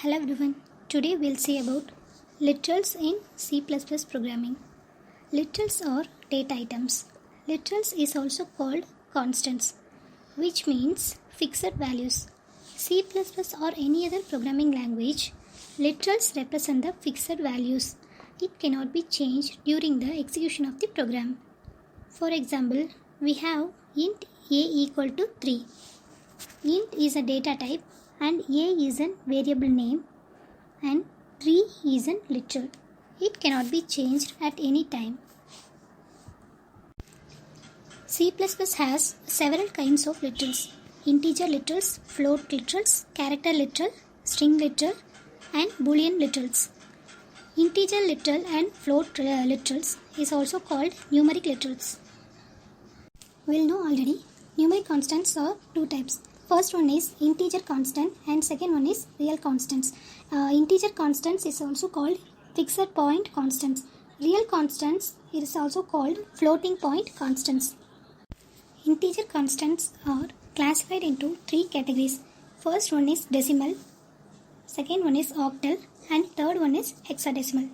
Hello everyone. Today we'll see about literals in C++ programming. Literals are data items. Literals is also called constants, which means fixed values. C++ or any other programming language, literals represent the fixed values. It cannot be changed during the execution of the program. For example, we have int a equal to 3. Int is a data type and a is a variable name and 3 is a literal. It cannot be changed at any time. C++ has several kinds of literals: integer literals, float literals, character literal, string literal, and boolean literals. Integer literal and float literals is also called numeric literals. We'll know already, numeric constants are two types. First one is integer constant and second one is real constants. Integer constants is also called fixed point constants. Real constants is also called floating point constants. Integer constants are classified into three categories. First one is decimal, second one is octal, and third one is hexadecimal.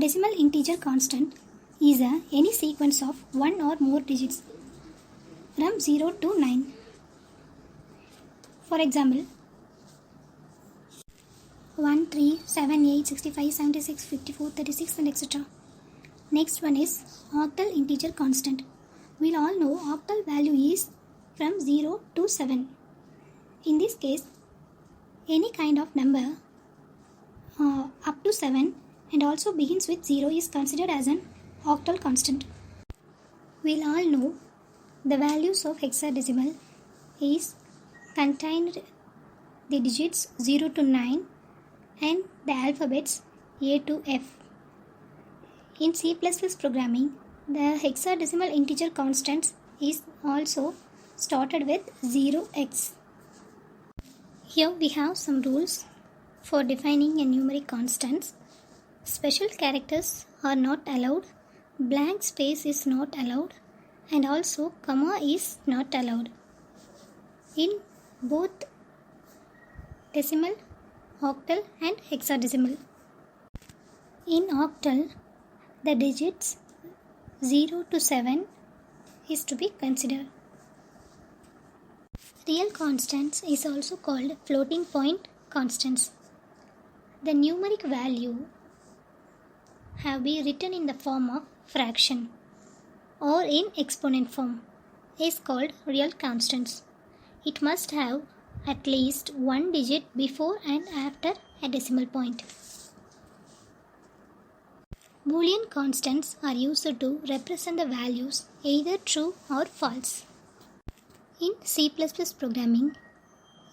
Decimal integer constant is any sequence of one or more digits from 0 to 9. For example, 1, 3, 7, 8, 65, 76, 54, 36 and etc. Next one is octal integer constant. We all know octal value is from 0 to 7. In this case, any kind of number up to 7 and also begins with 0 is considered as an octal constant. We all know the values of hexadecimal is contained the digits 0 to 9 and the alphabets A to F. In C++ programming, the hexadecimal integer constants is also started with 0x. Here we have some rules for defining a numeric constants. Special characters are not allowed, blank space is not allowed, and also comma is not allowed in both decimal, octal and hexadecimal. In octal, the digits 0 to 7 is to be considered. Real constants is also called floating point constants. The numeric value have been written in the form of fraction or in exponent form is called real constants. It must have at least one digit before and after a decimal point. Boolean constants are used to represent the values either true or false. In C++ programming,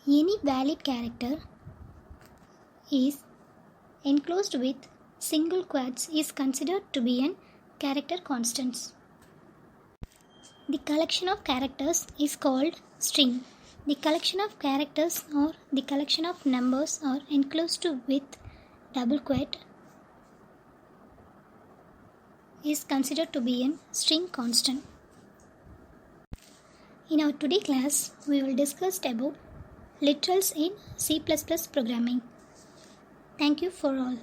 any valid character is enclosed with single quotes is considered to be an character constant. The collection of characters is called string. The collection of characters or the collection of numbers are enclosed with double quote is considered to be a string constant. In our today class, we will discuss about literals in C++ programming. Thank you for all.